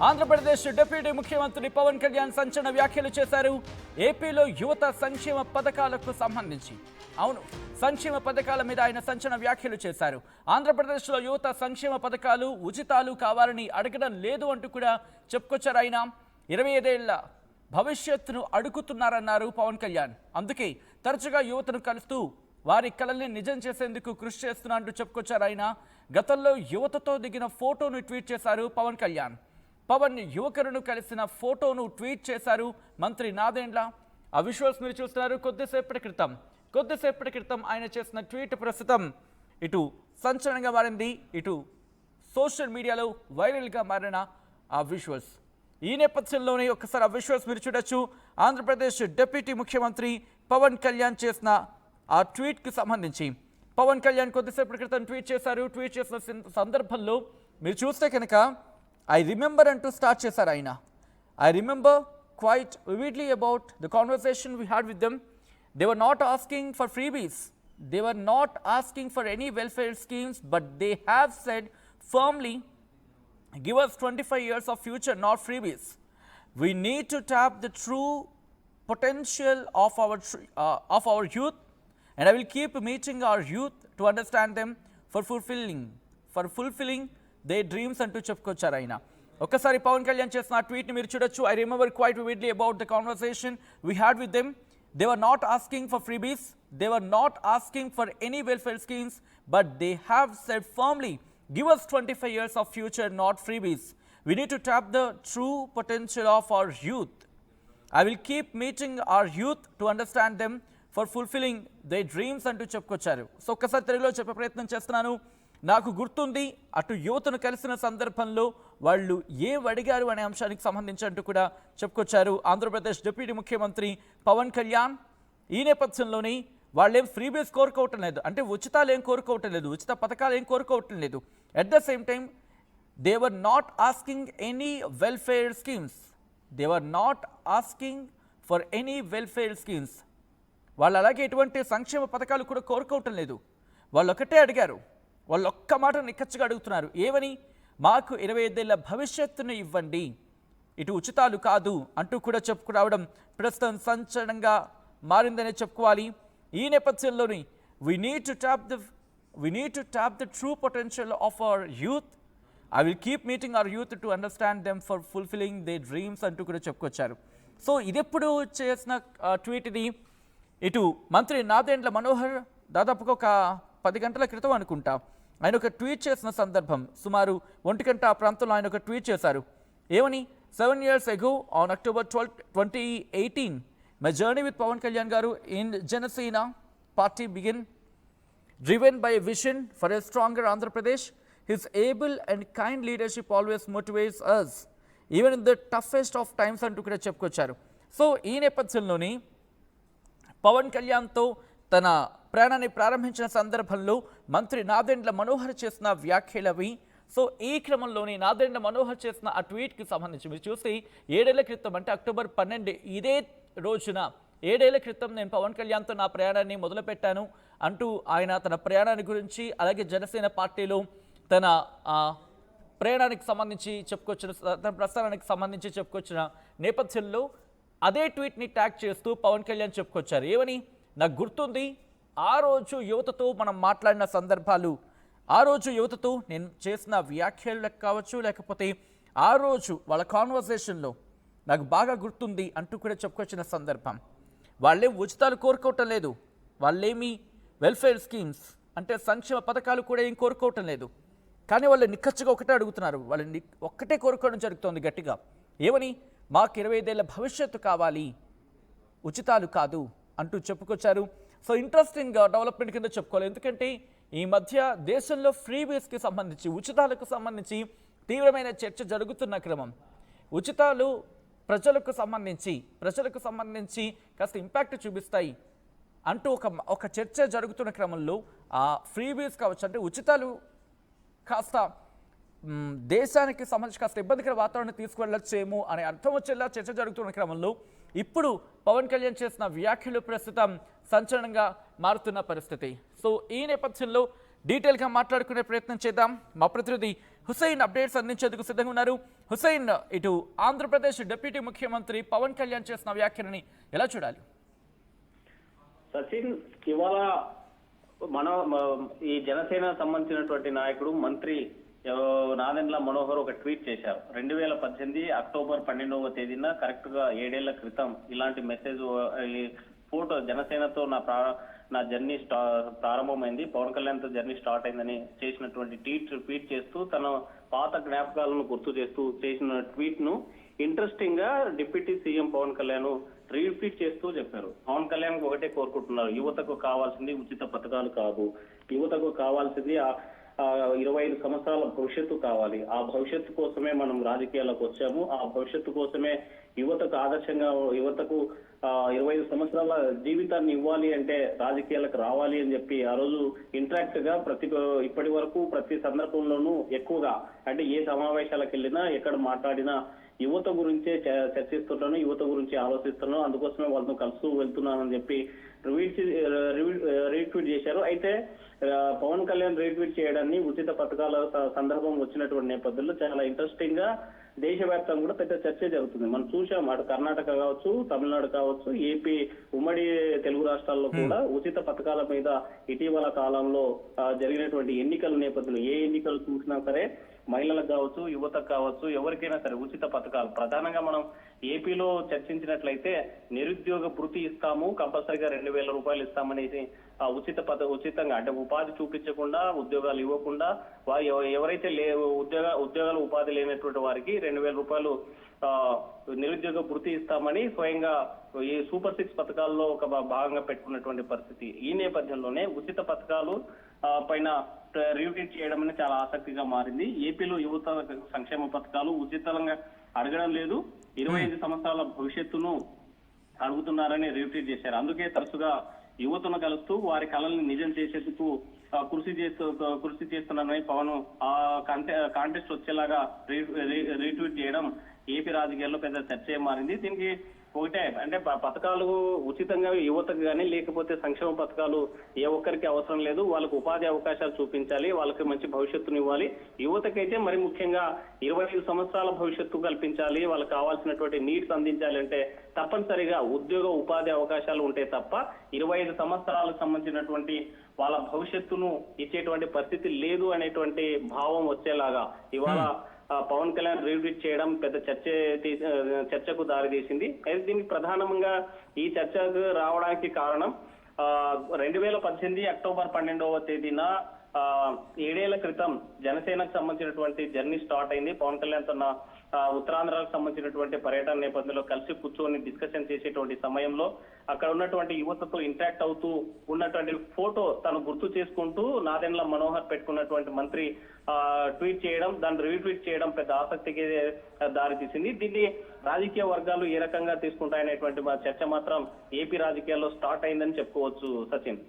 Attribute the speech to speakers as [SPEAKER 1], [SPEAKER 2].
[SPEAKER 1] Andhra Pradesh deputy ముఖ్యమంత్రి పవన్ కళ్యాణ్ సంచలన వ్యాఖ్యలు చేశారు. ఏపీలో యువత సంక్షేమ పథకాలకు సంబంధించి సంక్షేమ పథకాల మీద ఆయన సంచలన వ్యాఖ్యలు చేశారు. ఆంధ్రప్రదేశ్లో యువత సంక్షేమ పథకాలు ఉచితాలు కావాలని అడగడం లేదు అంటూ కూడా చెప్పుకొచ్చారు. ఆయన 25 ఏళ్ల భవిష్యత్తును అడుగుతున్నారన్నారు పవన్ కళ్యాణ్. అందుకే తరచుగా యువతను కలుస్తూ వారి కలల్ని నిజం చేసేందుకు కృషి చేస్తున్నా అంటూ చెప్పుకొచ్చారు. ఆయన గతంలో యువతతో దిగిన ఫోటోను ట్వీట్ చేశారు పవన్ కళ్యాణ్. పవన్ యువకులను కలిసిన ఫోటోను ట్వీట్ చేశారు మంత్రి నాదెండ్ల. ఆ విజువల్స్ మీరు చూస్తున్నారు. కొద్దిసేపటి క్రితం ఆయన చేసిన ట్వీట్ ప్రస్తుతం ఇటు సంచలనంగా మారింది, ఇటు సోషల్ మీడియాలో వైరల్గా మారిన ఆ విజువల్స్. ఈ నేపథ్యంలోనే ఒకసారి ఆ విజువల్స్ మీరు చూడొచ్చు. ఆంధ్రప్రదేశ్ డిప్యూటీ ముఖ్యమంత్రి పవన్ కళ్యాణ్ చేసిన ఆ ట్వీట్కి సంబంధించి పవన్ కళ్యాణ్ కొద్దిసేపటి క్రితం ట్వీట్ చేశారు. ట్వీట్ చేసిన సందర్భంలో మీరు చూస్తే కనుక ఐ రిమెంబర్ అంటూ స్టార్ట్ చేశారు ఆయన. I remember quite vividly about the conversation we had with them. They were not asking for freebies. They were not asking for any welfare schemes, but they have said firmly, give us 25 years of future, not freebies. We need to tap the true potential of our youth, and I will keep meeting our youth to understand them for fulfilling their dreams అంటూ చెప్పుకొచ్చారు ఆయన. ఒక్కసారి పవన్ కళ్యాణ్ చేసిన ట్వీట్ని మీరు చూడొచ్చు. I remember quite vividly about the conversation we had with them. They were not asking for freebies, they were not asking for any welfare schemes, but they have said firmly, give us 25 years of future, not freebies. We need to tap the true potential of our youth. I will keep meeting our youth to understand them for fulfilling their dreams అంటూ చెప్పుకొచ్చారు. So ఒక్కసారి తెలుగులో చెప్పే ప్రయత్నం చేస్తున్నాను. నాకు గుర్తుంది, అటు యువతను కలిసిన సందర్భంలో వాళ్ళు ఏం అడిగారు అనే అంశానికి సంబంధించి అంటూ కూడా చెప్పుకొచ్చారు ఆంధ్రప్రదేశ్ డిప్యూటీ ముఖ్యమంత్రి పవన్ కళ్యాణ్. ఈ నేపథ్యంలోని వాళ్ళేం ఫ్రీబీస్ కోరుకోవటం లేదు, అంటే ఉచితాలు ఏం కోరుకోవటం లేదు, ఉచిత పథకాలు ఏం కోరుకోవటం లేదు. At the same time they were not asking any welfare schemes. They were not asking for any welfare schemes. వాళ్ళు అలాగే ఎటువంటి సంక్షేమ పథకాలు కూడా కోరుకోవటం లేదు. వాళ్ళు ఒకటే అడిగారు, వాళ్ళు ఒక్క మాట నిక్కచ్చిగా అడుగుతున్నారు. ఏమని? మాకు 25 ఏళ్ల భవిష్యత్తును ఇవ్వండి, ఇటు ఉచితాలు కాదు అంటూ కూడా చెప్పుకురావడం ప్రస్తుతం సంచలనంగా మారిందనే చెప్పుకోవాలి. ఈ నేపథ్యంలోని we need to tap the true potential of our youth. I will keep meeting our youth to understand them for fulfilling their dreams అంటూ కూడా చెప్పుకొచ్చారు. సో ఇదెప్పుడు చేసిన ట్వీట్ ఇది? ఇటు మంత్రి నాదెండ్ల మనోహర్ దాదాపుగా ఒక 10 గంటల క్రితం అనుకుంటా ఆయన ఒక ట్వీట్ చేసిన సందర్భం, సుమారు 1 గంట ఆ ప్రాంతంలో ఆయన ఒక ట్వీట్ చేశారు. ఏమని? 7 years ago on October 12, 2018, my journey with Pawan Kalyan garu in Janasena party began, driven by a vision for a stronger Andhra Pradesh. His able and kind leadership always motivates us, even in the toughest of times అంటూ కూడా చెప్పుకొచ్చారు. So ఈ నేపథ్యంలోని పవన్ కళ్యాణ్తో తన ప్రయాణాన్ని ప్రారంభించిన సందర్భంలో మంత్రి నాదెండ్ల మనోహర్ చేసిన వ్యాఖ్యలవి. సో ఈ క్రమంలోని నాదెండ్ల మనోహర్ చేసిన ఆ ట్వీట్కి సంబంధించి మీరు చూసి 7 ఏళ్ల క్రితం, అంటే అక్టోబర్ 12 ఇదే రోజున 7 ఏళ్ల క్రితం నేను పవన్ కళ్యాణ్తో నా ప్రయాణాన్ని మొదలుపెట్టాను అంటూ ఆయన తన ప్రయాణాన్ని గురించి, అలాగే జనసేన పార్టీలో తన ప్రయాణానికి సంబంధించి చెప్పుకొచ్చిన, తన ప్రస్థానానికి సంబంధించి చెప్పుకొచ్చిన నేపథ్యంలో అదే ట్వీట్ని ట్యాగ్ చేస్తూ పవన్ కళ్యాణ్ చెప్పుకొచ్చారు. ఏమని? నాకు గుర్తుంది, ఆ రోజు యువతతో మనం మాట్లాడిన సందర్భాలు, ఆ రోజు యువతతో నేను చేసిన వ్యాఖ్యలు కావచ్చు, లేకపోతే ఆ రోజు వాళ్ళ కాన్వర్సేషన్లో నాకు బాగా గుర్తుంది అంటూ కూడా చెప్పుకొచ్చిన సందర్భం. వాళ్ళేం ఉచితాలు కోరుకోవటం లేదు, వాళ్ళేమి వెల్ఫేర్ స్కీమ్స్ అంటే సంక్షేమ పథకాలు కూడా ఏం కోరుకోవటం లేదు. కానీ వాళ్ళు నిక్కచ్చిగా ఒకటే అడుగుతున్నారు, వాళ్ళని ఒక్కటే కోరుకోవడం జరుగుతోంది గట్టిగా. ఏమని? మాకు 25 ఏళ్ల భవిష్యత్తు కావాలి, ఉచితాలు కాదు అంటూ చెప్పుకొచ్చారు. సో ఇంట్రెస్టింగ్ డెవలప్మెంట్ కింద చెప్పుకోవాలి. ఎందుకంటే ఈ మధ్య దేశంలో ఫ్రీబీస్కి సంబంధించి, ఉచితాలకు సంబంధించి తీవ్రమైన చర్చ జరుగుతున్న క్రమం. ఉచితాలు ప్రజలకు సంబంధించి కాస్త ఇంపాక్ట్ చూపిస్తాయి అంటూ ఒక చర్చ జరుగుతున్న క్రమంలో ఆ ఫ్రీబీస్ కావచ్చు, అంటే ఉచితాలు కాస్త దేశానికి సంబంధించి కాస్త ఇబ్బందికర వాతావరణం తీసుకువెళ్ళొచ్చేమో అనే అర్థం వచ్చేలా చర్చ జరుగుతున్న క్రమంలో ఇప్పుడు పవన్ కళ్యాణ్ చేసిన వ్యాఖ్యలు ప్రస్తుతం సంచలనంగా మారుతున్న పరిస్థితి. సో ఈ నేపథ్యంలో డీటెయిల్గా మాట్లాడుకునే ప్రయత్నం చేద్దాం. మా ప్రతినిధి హుసైన్ అప్డేట్స్ అందించేందుకు సిద్ధంగా ఉన్నారు. హుసైన్, ఇటు ఆంధ్రప్రదేశ్ డిప్యూటీ ముఖ్యమంత్రి పవన్ కళ్యాణ్ చేసిన వ్యాఖ్యలని ఎలా చూడాలి?
[SPEAKER 2] సచిన్, ఇవాళ మన ఈ జనసేన సంబంధించినటువంటి నాయకుడు మంత్రి నాదెండ్ల మనోహర్ ఒక ట్వీట్ చేశారు. 2018 అక్టోబర్ 12వ తేదీన కరెక్ట్ గా 7 ఏళ్ల క్రితం ఇలాంటి మెసేజ్ ఫోటో జనసేనతో నా జర్నీ ప్రారంభమైంది, పవన్ కళ్యాణ్ తో జర్నీ స్టార్ట్ అయిందని చేసినటువంటి ట్వీట్ చేస్తూ తన పాత జ్ఞాపకాలను గుర్తు చేస్తూ చేసిన ట్వీట్ ను ఇంట్రెస్టింగ్ గా deputy CM Pawan Kalyan retweet చేస్తూ చెప్పారు. పవన్ కళ్యాణ్ ఒకటే కోరుకుంటున్నారు, యువతకు కావాల్సింది ఉచిత పథకాలు కాదు, యువతకు కావాల్సింది 25 సంవత్సరాల భవిష్యత్తు కావాలి. ఆ భవిష్యత్తు కోసమే మనం రాజకీయాలకు వచ్చాము. ఆ భవిష్యత్తు కోసమే యువతకు ఆదర్శంగా, యువతకు 25 సంవత్సరాల జీవితాన్ని ఇవ్వాలి అంటే రాజకీయాలకు రావాలి అని చెప్పి ఆ రోజు ఇంటరాక్ట్ గా ఇప్పటి వరకు ప్రతి సందర్భంలోనూ ఎక్కువగా అంటే ఏ సమావేశాలకు వెళ్ళినా ఎక్కడ మాట్లాడినా యువత గురించే చర్చిస్తుంటాను, యువత గురించి ఆలోచిస్తున్నాను, అందుకోసమే వాళ్ళతో కలుస్తూ వెళ్తున్నానని చెప్పి రీట్వీట్ చేశారు. అయితే పవన్ కళ్యాణ్ రీట్వీట్ చేయడాన్ని ఉచిత పథకాల సందర్భం వచ్చినటువంటి నేపథ్యంలో చాలా ఇంట్రెస్టింగ్ గా దేశవ్యాప్తంగా కూడా పెద్ద చర్చ జరుగుతుంది. మనం చూసాం, అటు కర్ణాటక కావచ్చు, తమిళనాడు కావచ్చు, ఏపీ, ఉమ్మడి తెలుగు రాష్ట్రాల్లో కూడా ఉచిత పథకాల మీద ఇటీవల కాలంలో జరిగినటువంటి ఎన్నికల నేపథ్యంలో ఏ ఎన్నికలు చూసినా సరే మహిళలకు కావచ్చు, యువతకు కావచ్చు, ఎవరికైనా సరే ఉచిత పథకాలు. ప్రధానంగా మనం ఏపీలో చర్చించినట్లయితే నిరుద్యోగ భృతి ఇస్తాము, కంపల్సరిగా 2,000 రూపాయలు ఇస్తామనేసి ఉచితంగా అంటే ఉపాధి చూపించకుండా, ఉద్యోగాలు ఇవ్వకుండా ఎవరైతే ఉద్యోగాలు ఉపాధి లేనటువంటి వారికి 2,000 రూపాయలు నిరుద్యోగ భృతి ఇస్తామని స్వయంగా ఈ సూపర్ 6 పథకాల్లో ఒక భాగంగా పెట్టుకున్నటువంటి పరిస్థితి. ఈ నేపథ్యంలోనే ఉచిత పథకాలు పైన రీట్వీట్ చేయడం అనేది చాలా ఆసక్తిగా మారింది. ఏపీలో యువత సంక్షేమ పథకాలు ఉచితంగా అడగడం లేదు, 25 సంవత్సరాల భవిష్యత్తును అడుగుతున్నారని రీట్వీట్ చేశారు. అందుకే తరచుగా యువతను కలుస్తూ వారి కళల్ని నిజం చేసేందుకు కృషి చేస్తున్నారని పవన్ ఆ కాంటెస్ట్ వచ్చేలాగా రీట్వీట్ చేయడం ఏపీ రాజకీయాల్లో పెద్ద చర్చ మారింది. దీనికి ఒకటే అంటే పథకాలు ఉచితంగా యువతకు కానీ లేకపోతే సంక్షేమ పథకాలు ఏ ఒక్కరికి అవసరం లేదు, వాళ్ళకు ఉపాధి అవకాశాలు చూపించాలి, వాళ్ళకి మంచి భవిష్యత్తుని ఇవ్వాలి. యువతకైతే మరి ముఖ్యంగా 25 సంవత్సరాల భవిష్యత్తు కల్పించాలి, వాళ్ళకి కావాల్సినటువంటి నీడ్స్ అందించాలి అంటే తప్పనిసరిగా ఉద్యోగ ఉపాధి అవకాశాలు ఉంటే తప్ప 25 సంవత్సరాలకు సంబంధించినటువంటి వాళ్ళ భవిష్యత్తును ఇచ్చేటువంటి పరిస్థితి లేదు అనేటువంటి భావం వచ్చేలాగా ఇవాళ పవన్ కళ్యాణ్ రీట్వీట్ చేయడం పెద్ద చర్చకు దారితీసింది. అయితే దీనికి ప్రధానంగా ఈ చర్చకు రావడానికి కారణం 2018 అక్టోబర్ 12వ తేదీన 7 ఏళ్ల క్రితం జనసేనకు సంబంధించినటువంటి జర్నీ స్టార్ట్ అయింది. పవన్ కళ్యాణ్ తన ఉత్తరాంధ్రకు సంబంధించినటువంటి పర్యటన నేపథ్యంలో కలిసి కూర్చొని డిస్కషన్ చేసేటువంటి సమయంలో అక్కడ ఉన్నటువంటి యువతతో ఇంటరాక్ట్ అవుతూ ఉన్నటువంటి ఫోటో తను గుర్తు చేసుకుంటూ నాదెండ్ల మనోహర్ పెట్టుకున్నటువంటి మంత్రి ట్వీట్ చేయడం, దాన్ని రీట్వీట్ చేయడం పెద్ద ఆసక్తికి దారితీసింది. దీన్ని రాజకీయ వర్గాలు ఏ రకంగా తీసుకుంటాయనేటువంటి చర్చ మాత్రం ఏపీ రాజకీయాల్లో స్టార్ట్ అయిందని చెప్పుకోవచ్చు. సచిన్.